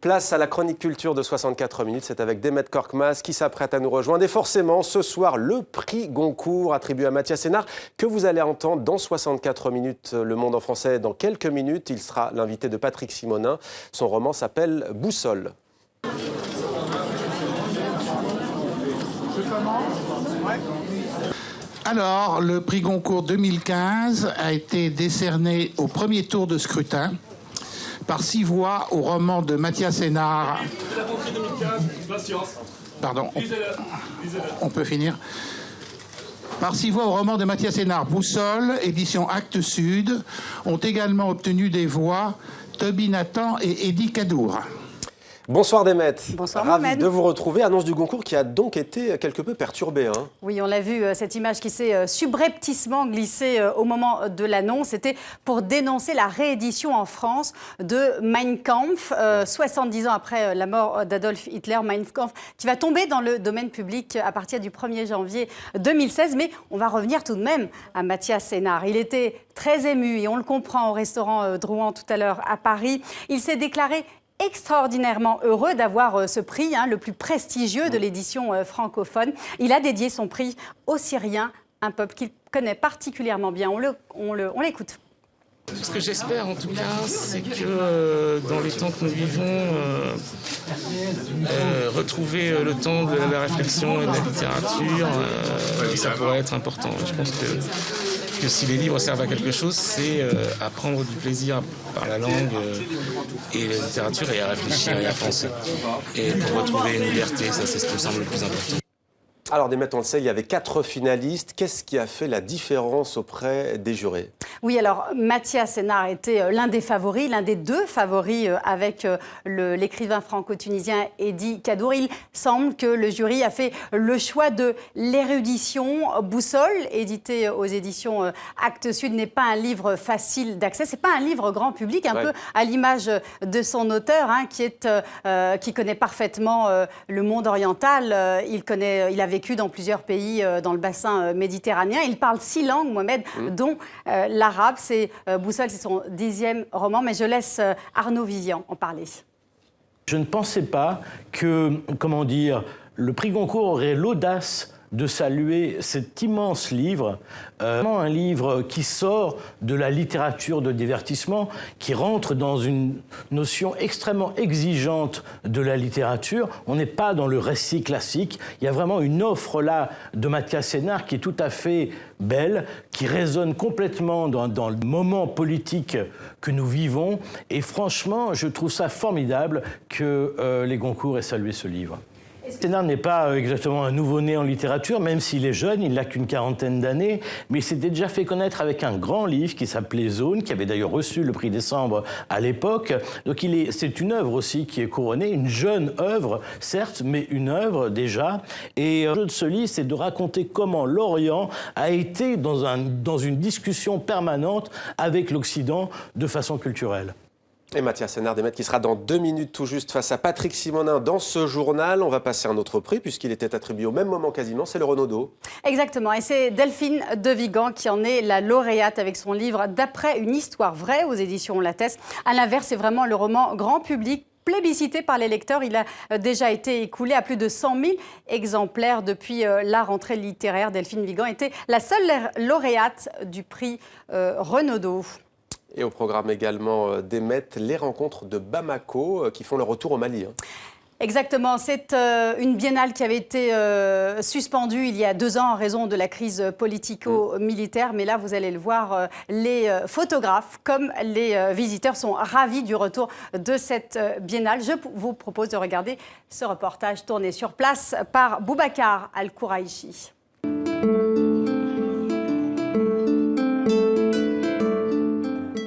Place à la chronique culture de 64 minutes. C'est avec Demet Korkmaz qui s'apprête à nous rejoindre. Et forcément, ce soir, le prix Goncourt attribué à Mathias Sénart que vous allez entendre dans 64 minutes. Le Monde en français, dans quelques minutes. Il sera l'invité de Patrick Simonin. Son roman s'appelle Boussole. Alors, le prix Goncourt 2015 a été décerné au premier tour de scrutin par 6 voix au roman de Mathias Sénart. Pardon, on peut finir. Par 6 voix au roman de Mathias Sénart, Boussole, édition Actes Sud, ont également obtenu des voix Toby Nathan et Eddie Cadour. Bonsoir Demet. Bonsoir Ravi Mohamed. de vous retrouver. Annonce du Goncourt qui a donc été quelque peu perturbée. Oui, on l'a vu, cette image qui s'est subrepticement glissée au moment de l'annonce. C'était pour dénoncer la réédition en France de Mein Kampf, 70 ans après la mort d'Adolf Hitler. Mein Kampf qui va tomber dans le domaine public à partir du 1er janvier 2016. Mais on va revenir tout de même à Mathias Sénart. Il était très ému et on le comprend au restaurant Drouan tout à l'heure à Paris. Il s'est déclaré extraordinairement heureux d'avoir ce prix, le plus prestigieux de l'édition francophone. Il a dédié son prix aux Syriens, un peuple qu'il connaît particulièrement bien. On l'écoute. Ce que j'espère en tout cas, c'est que dans les temps que nous vivons, retrouver le temps de la réflexion et de la littérature, ça pourrait être important. Je pense que si les livres servent à quelque chose, c'est à prendre du plaisir par la langue et la littérature et à réfléchir et à penser. Et pour retrouver une liberté, ça c'est ce qui me semble le plus important. Alors Demet, on le sait, il y avait 4 finalistes. Qu'est-ce qui a fait la différence auprès des jurés? Oui, alors Mathias Sénart était l'un des favoris, l'un des 2 favoris avec l'écrivain franco-tunisien Eddie Cadour. Il semble que le jury a fait le choix de l'érudition. Boussole, édité aux éditions Actes Sud, n'est pas un livre facile d'accès. C'est pas un livre grand public, un peu à l'image de son auteur, qui connaît parfaitement le monde oriental. Il a vécu dans plusieurs pays dans le bassin méditerranéen. Il parle 6 langues, Mohamed, dont l'arabe. Boussole, c'est son 10e roman, mais je laisse Arnaud Vivian en parler. Je ne pensais pas que, le prix Goncourt aurait l'audace de saluer cet immense livre, un livre qui sort de la littérature de divertissement, qui rentre dans une notion extrêmement exigeante de la littérature. On n'est pas dans le récit classique. Il y a vraiment une offre là de Mathias Sénart qui est tout à fait belle, qui résonne complètement dans le moment politique que nous vivons. Et franchement, je trouve ça formidable que les Goncourt aient salué ce livre. Sénart n'est pas exactement un nouveau-né en littérature, même s'il est jeune, il n'a qu'une 40aine d'années, mais il s'était déjà fait connaître avec un grand livre qui s'appelait Zone, qui avait d'ailleurs reçu le prix Décembre à l'époque. Donc c'est une œuvre aussi qui est couronnée, une jeune œuvre, certes, mais une œuvre déjà. Et le jeu de ce livre, c'est de raconter comment l'Orient a été dans une discussion permanente avec l'Occident de façon culturelle. Et Mathias Sénart, Demet, qui sera dans 2 minutes tout juste face à Patrick Simonin dans ce journal. On va passer à un autre prix puisqu'il était attribué au même moment quasiment, c'est le Renaudot. Exactement, et c'est Delphine de Vigan qui en est la lauréate avec son livre D'après une histoire vraie aux éditions Lattès. À l'inverse, c'est vraiment le roman grand public plébiscité par les lecteurs. Il a déjà été écoulé à plus de 100 000 exemplaires depuis la rentrée littéraire. Delphine Vigan était la seule lauréate du prix Renaudot. Et au programme également Demet, les rencontres de Bamako qui font leur retour au Mali. Exactement, c'est une biennale qui avait été suspendue il y a 2 ans en raison de la crise politico-militaire. Mais là, vous allez le voir, les photographes comme les visiteurs sont ravis du retour de cette biennale. Je vous propose de regarder ce reportage tourné sur place par Boubacar Al-Kouraïchi.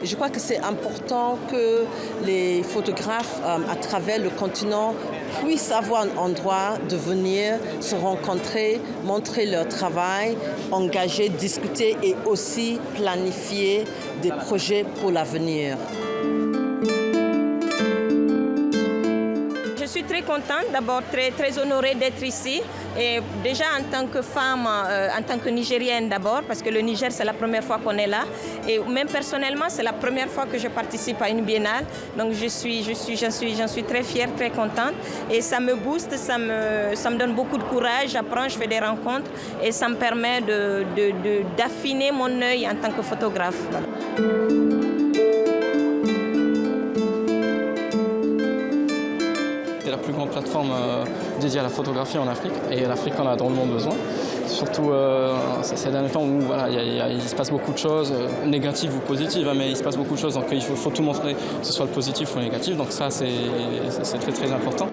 Je crois que c'est important que les photographes à travers le continent puissent avoir un endroit de venir se rencontrer, montrer leur travail, engager, discuter et aussi planifier des projets pour l'avenir. Je suis très contente, d'abord très honorée d'être ici. Et déjà en tant que femme, en tant que Nigérienne d'abord, parce que le Niger c'est la première fois qu'on est là. Et même personnellement, c'est la première fois que je participe à une biennale. Donc j'en suis très fière, très contente. Et ça me booste, ça me donne beaucoup de courage. J'apprends, je fais des rencontres et ça me permet d'affiner mon œil en tant que photographe. C'est la plus grande plateforme dédiée à la photographie en Afrique, et l'Afrique en a drôlement besoin. Surtout ces derniers temps où voilà, il se passe beaucoup de choses, négatives ou positives, mais il se passe beaucoup de choses, donc il faut tout montrer, que ce soit le positif ou le négatif, donc ça c'est très important.